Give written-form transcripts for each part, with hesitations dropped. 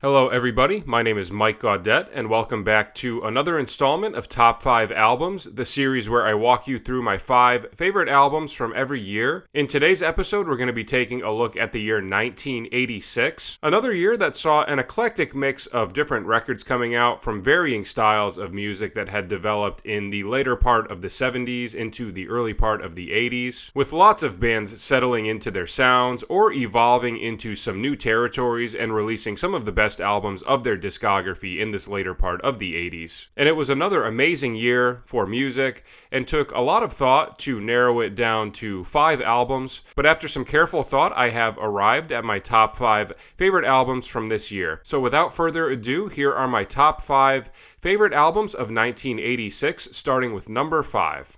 Hello everybody, my name is Mike Gaudette and welcome back to another installment of Top 5 Albums, the series where I walk you through my 5 favorite albums from every year. In today's episode, we're going to be taking a look at the year 1986, another year that saw an eclectic mix of different records coming out from varying styles of music that had developed in the later part of the 70s into the early part of the 80s, with lots of bands settling into their sounds or evolving into some new territories and releasing some of the best albums of their discography in this later part of the 80s. And it was another amazing year for music and took a lot of thought to narrow it down to 5 albums, but after some careful thought I have arrived at my top 5 favorite albums from this year. So without further ado, here are my top 5 favorite albums of 1986, starting with number 5.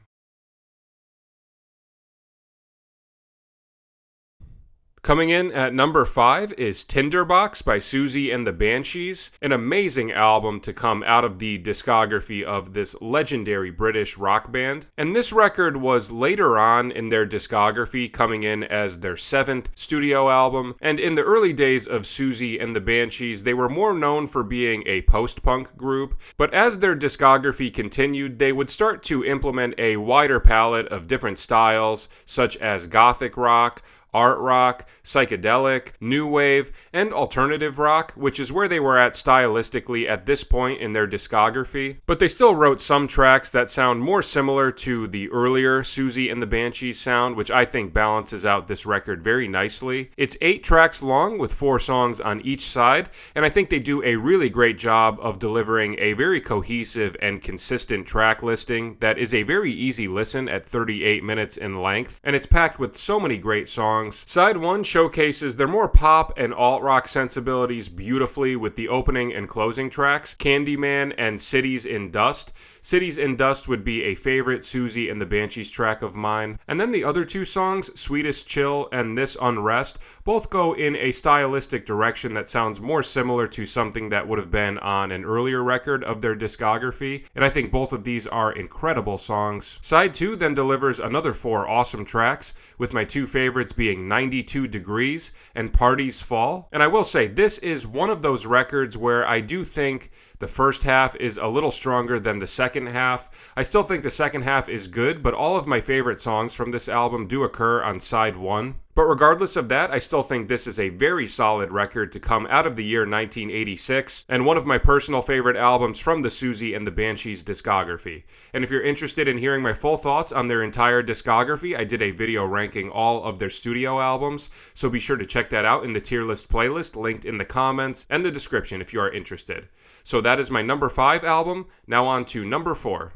Coming in at number 5 is Tinderbox by Siouxsie and the Banshees, an amazing album to come out of the discography of this legendary British rock band. And this record was later on in their discography, coming in as their 7th studio album. And in the early days of Siouxsie and the Banshees, they were more known for being a post-punk group. But as their discography continued, they would start to implement a wider palette of different styles, such as gothic rock, art rock, psychedelic, new wave, and alternative rock, which is where they were at stylistically at this point in their discography. But they still wrote some tracks that sound more similar to the earlier Siouxsie and the Banshees sound, which I think balances out this record very nicely. It's 8 tracks long with 4 songs on each side, and I think they do a really great job of delivering a very cohesive and consistent track listing that is a very easy listen at 38 minutes in length, and it's packed with so many great songs. Side 1 showcases their more pop and alt-rock sensibilities beautifully with the opening and closing tracks, Candyman and Cities in Dust. Cities in Dust would be a favorite Siouxsie and the Banshees track of mine. And then the other 2 songs, Sweetest Chill and This Unrest, both go in a stylistic direction that sounds more similar to something that would have been on an earlier record of their discography, and I think both of these are incredible songs. Side 2 then delivers another 4 awesome tracks, with my 2 favorites being 92 Degrees and Parties Fall. And I will say, this is one of those records where I do think the first half is a little stronger than the second half. I still think the second half is good, but all of my favorite songs from this album do occur on side 1. But regardless of that, I still think this is a very solid record to come out of the year 1986, and one of my personal favorite albums from the Siouxsie and the Banshees discography. And if you're interested in hearing my full thoughts on their entire discography, I did a video ranking all of their studio albums, so be sure to check that out in the tier list playlist linked in the comments and the description if you are interested. So that is my number 5 album. Now on to number 4.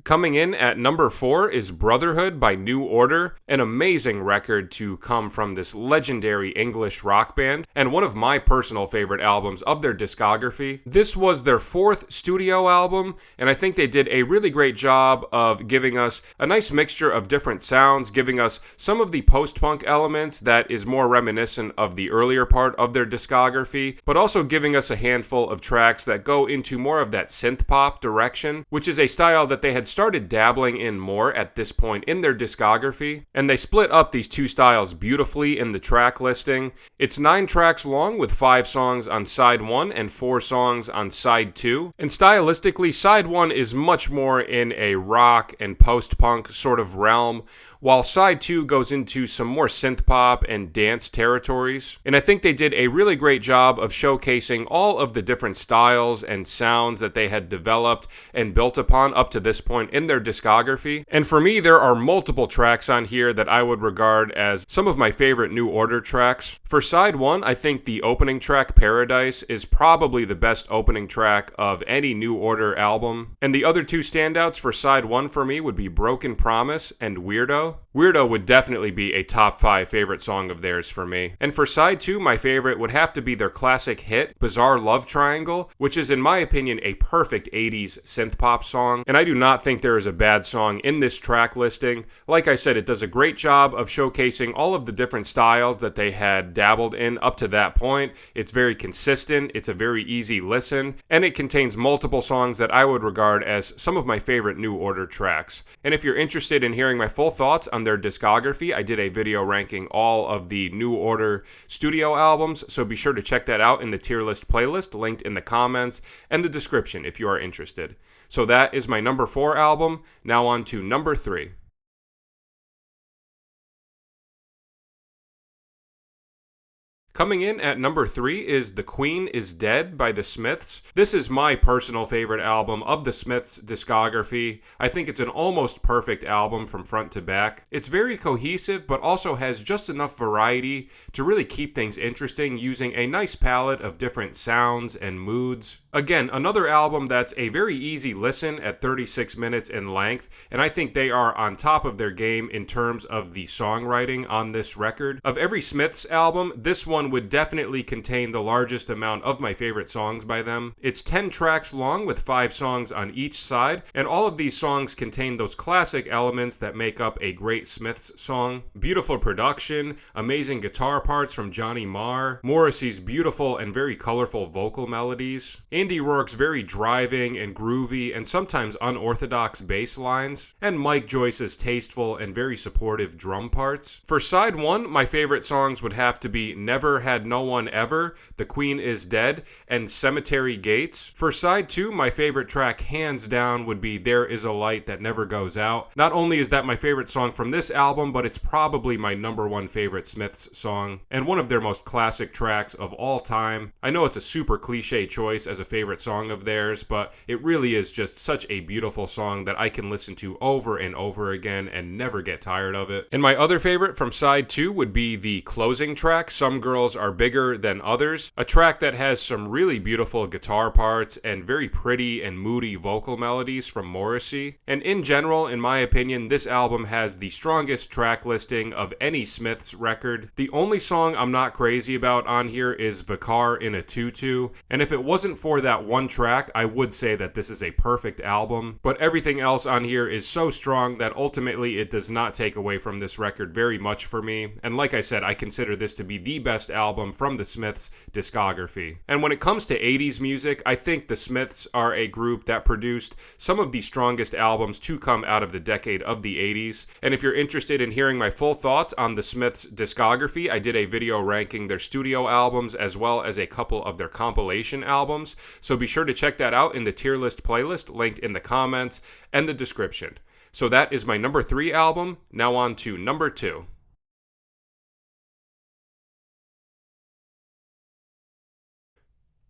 Coming in at number 4 is Brotherhood by New Order, an amazing record to come from this legendary English rock band, and one of my personal favorite albums of their discography. This was their 4th studio album, and I think they did a really great job of giving us a nice mixture of different sounds, giving us some of the post-punk elements that is more reminiscent of the earlier part of their discography, but also giving us a handful of tracks that go into more of that synth-pop direction, which is a style that they had started dabbling in more at this point in their discography, and they split up these 2 styles beautifully in the track listing. It's 9 tracks long with 5 songs on side 1 and 4 songs on side 2, and stylistically side 1 is much more in a rock and post-punk sort of realm, while side 2 goes into some more synth pop and dance territories. And I think they did a really great job of showcasing all of the different styles and sounds that they had developed and built upon up to this point in their discography. And for me, there are multiple tracks on here that I would regard as some of my favorite New Order tracks. For side 1, I think the opening track, Paradise, is probably the best opening track of any New Order album. And the other 2 standouts for side 1 for me would be Broken Promise and Weirdo. Weirdo would definitely be a top 5 favorite song of theirs for me. And for side 2, my favorite would have to be their classic hit, Bizarre Love Triangle, which is in my opinion a perfect 80s synth pop song, and I do not think there is a bad song in this track listing. Like I said, it does a great job of showcasing all of the different styles that they had dabbled in up to that point. It's very consistent, it's a very easy listen, and it contains multiple songs that I would regard as some of my favorite New Order tracks. And if you're interested in hearing my full thoughts on on their discography, I did a video ranking all of the New Order studio albums, so be sure to check that out in the tier list playlist linked in the comments and the description if you are interested. So that is my number 4 album. Now on to number 3. Coming in at number 3 is The Queen is Dead by The Smiths. This is my personal favorite album of The Smiths' discography. I think it's an almost perfect album from front to back. It's very cohesive, but also has just enough variety to really keep things interesting, using a nice palette of different sounds and moods. Again, another album that's a very easy listen at 36 minutes in length, and I think they are on top of their game in terms of the songwriting on this record. Of every Smiths album, this one would definitely contain the largest amount of my favorite songs by them. It's 10 tracks long with 5 songs on each side, and all of these songs contain those classic elements that make up a great Smiths song. Beautiful production, amazing guitar parts from Johnny Marr, Morrissey's beautiful and very colorful vocal melodies, Andy Rourke's very driving and groovy and sometimes unorthodox bass lines, and Mike Joyce's tasteful and very supportive drum parts. For side 1, my favorite songs would have to be Never Had No One Ever, The Queen is Dead, and Cemetery Gates. For side 2, my favorite track hands down would be There Is a Light That Never Goes Out. Not only is that my favorite song from this album, but it's probably my number 1 favorite Smiths song, and one of their most classic tracks of all time. I know it's a super cliche choice as a favorite song of theirs, but it really is just such a beautiful song that I can listen to over and over again and never get tired of it. And my other favorite from side 2 would be the closing track, Some Girls Are Bigger Than Others, a track that has some really beautiful guitar parts and very pretty and moody vocal melodies from Morrissey. And in general, in my opinion, this album has the strongest track listing of any Smiths record. The only song I'm not crazy about on here is Vicar in a Tutu, and if it wasn't for that one track, I would say that this is a perfect album, but everything else on here is so strong that ultimately it does not take away from this record very much for me, and like I said, I consider this to be the best album from the Smiths discography. And when it comes to 80s music, I think the Smiths are a group that produced some of the strongest albums to come out of the decade of the 80s, and if you're interested in hearing my full thoughts on the Smiths discography, I did a video ranking their studio albums as well as a couple of their compilation albums, so be sure to check that out in the tier list playlist linked in the comments and the description. So that is my number 3 album. Now on to number 2.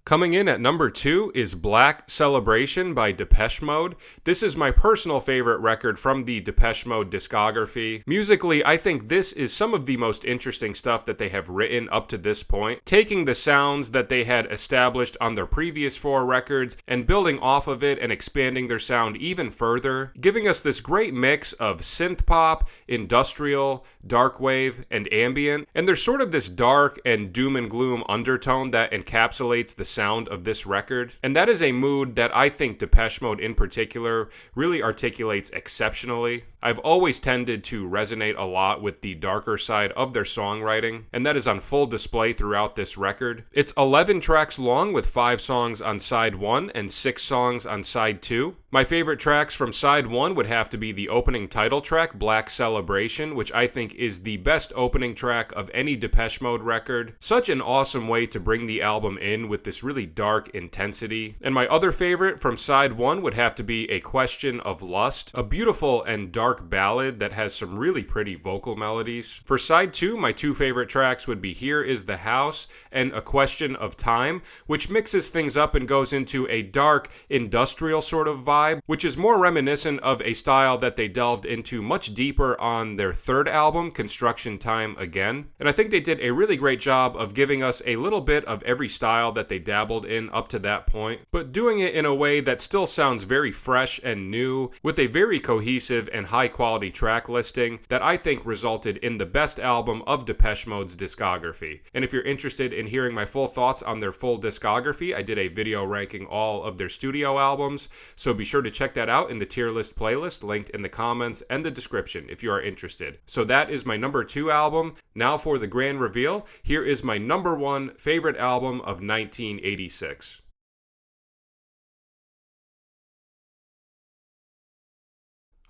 Coming in at number 2 is Black Celebration by Depeche Mode. This is my personal favorite record from the Depeche Mode discography. Musically, I think this is some of the most interesting stuff that they have written up to this point, taking the sounds that they had established on their previous 4 records and building off of it and expanding their sound even further, giving us this great mix of synth pop, industrial, dark wave, and ambient. And there's sort of this dark and doom and gloom undertone that encapsulates the sound of this record, and that is a mood that I think Depeche Mode in particular really articulates exceptionally. I've always tended to resonate a lot with the darker side of their songwriting, and that is on full display throughout this record. It's 11 tracks long with 5 songs on side 1 and 6 songs on side 2. My favorite tracks from side 1 would have to be the opening title track, Black Celebration, which I think is the best opening track of any Depeche Mode record. Such an awesome way to bring the album in with this really dark intensity. And my other favorite from side 1 would have to be A Question of Lust, a beautiful and dark ballad that has some really pretty vocal melodies. For side 2, my 2 favorite tracks would be Here Is the House and A Question of Time, which mixes things up and goes into a dark, industrial sort of vibe, which is more reminiscent of a style that they delved into much deeper on their 3rd album, Construction Time Again. And I think they did a really great job of giving us a little bit of every style that they dabbled in up to that point, but doing it in a way that still sounds very fresh and new, with a very cohesive and high quality track listing that I think resulted in the best album of Depeche Mode's discography. And if you're interested in hearing my full thoughts on their full discography, I did a video ranking all of their studio albums, so be sure to check that out in the tier list playlist linked in the comments and the description if you are interested. So that is my number 2 album. Now for the grand reveal, here is my number 1 favorite album of 1986.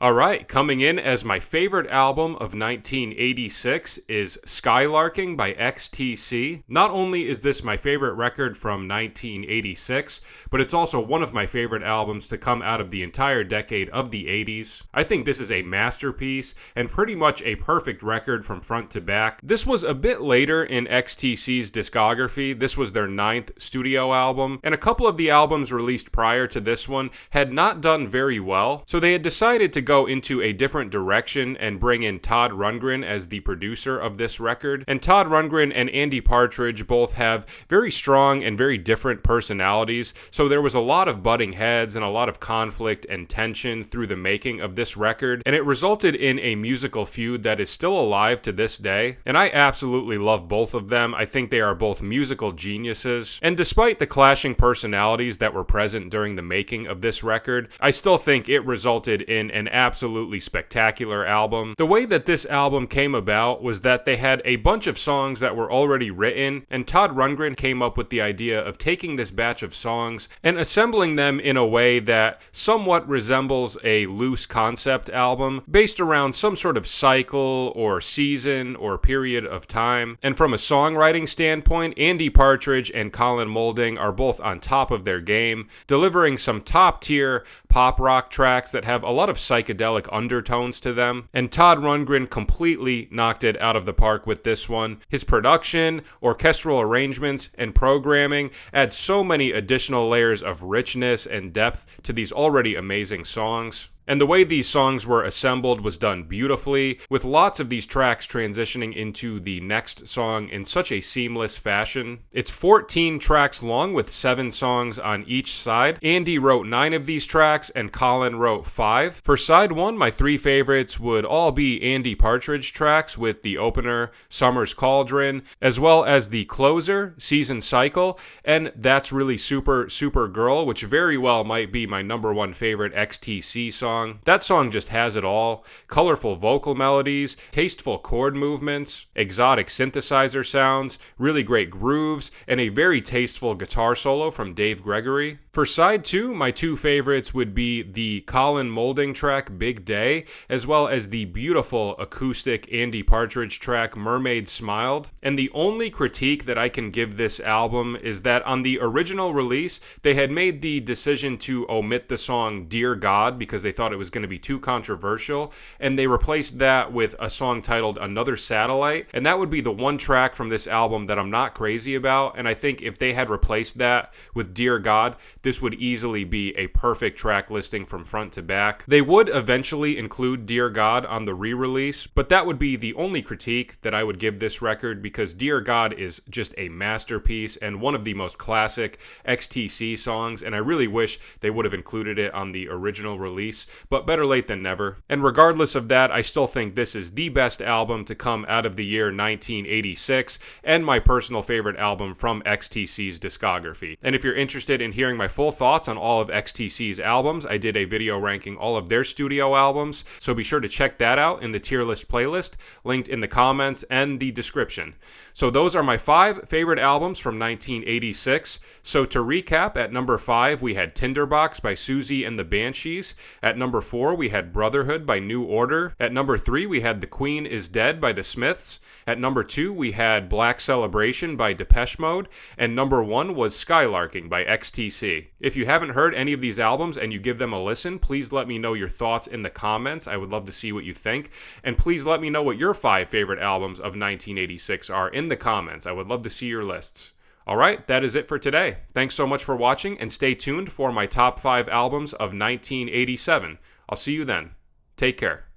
Alright, coming in as my favorite album of 1986 is Skylarking by XTC. Not only is this my favorite record from 1986, but it's also one of my favorite albums to come out of the entire decade of the 80s. I think this is a masterpiece and pretty much a perfect record from front to back. This was a bit later in XTC's discography. This was their 9th studio album, and a couple of the albums released prior to this one had not done very well, so they had decided to go into a different direction and bring in Todd Rundgren as the producer of this record. And Todd Rundgren and Andy Partridge both have very strong and very different personalities, so there was a lot of butting heads and a lot of conflict and tension through the making of this record, and it resulted in a musical feud that is still alive to this day. And I absolutely love both of them. I think they are both musical geniuses, and despite the clashing personalities that were present during the making of this record, I still think it resulted in an absolutely spectacular album. The way that this album came about was that they had a bunch of songs that were already written, and Todd Rundgren came up with the idea of taking this batch of songs and assembling them in a way that somewhat resembles a loose concept album based around some sort of cycle or season or period of time. And from a songwriting standpoint, Andy Partridge and Colin Moulding are both on top of their game, delivering some top-tier pop rock tracks that have a lot of psychedelic undertones to them, and Todd Rundgren completely knocked it out of the park with this one. His production, orchestral arrangements, and programming add so many additional layers of richness and depth to these already amazing songs. And the way these songs were assembled was done beautifully, with lots of these tracks transitioning into the next song in such a seamless fashion. It's 14 tracks long with 7 songs on each side. Andy wrote 9 of these tracks and Colin wrote 5. For side 1, my 3 favorites would all be Andy Partridge tracks with the opener, Summer's Cauldron, as well as the closer, Season Cycle, and That's Really Super Super Girl, which very well might be my number 1 favorite XTC song. That song just has it all. Colorful vocal melodies, tasteful chord movements, exotic synthesizer sounds, really great grooves, and a very tasteful guitar solo from Dave Gregory. For side 2, my 2 favorites would be the Colin Moulding track Big Day, as well as the beautiful acoustic Andy Partridge track Mermaid Smiled. And the only critique that I can give this album is that on the original release, they had made the decision to omit the song Dear God because they thought it was going to be too controversial, and they replaced that with a song titled Another Satellite, and that would be the one track from this album that I'm not crazy about. And I think if they had replaced that with Dear God, this would easily be a perfect track listing from front to back. They would eventually include Dear God on the re-release, but that would be the only critique that I would give this record, because Dear God is just a masterpiece and one of the most classic XTC songs, and I really wish they would have included it on the original release, but better late than never. And regardless of that, I still think this is the best album to come out of the year 1986, and my personal favorite album from XTC's discography. And if you're interested in hearing my full thoughts on all of XTC's albums, I did a video ranking all of their studio albums, so be sure to check that out in the tier list playlist, linked in the comments and the description. So those are my 5 favorite albums from 1986. So to recap, at number 5 we had Tinderbox by Susie and the Banshees. At number 4 we had Brotherhood by New Order. At number 3 we had The Queen Is Dead by the Smiths. At number 2 we had Black Celebration by Depeche Mode. And number 1 was Skylarking by XTC. If you haven't heard any of these albums and you give them a listen, please let me know your thoughts in the comments. I would love to see what you think. And please let me know what your 5 favorite albums of 1986 are in the comments. I would love to see your lists. Alright, that is it for today. Thanks so much for watching, and stay tuned for my top 5 albums of 1987. I'll see you then. Take care.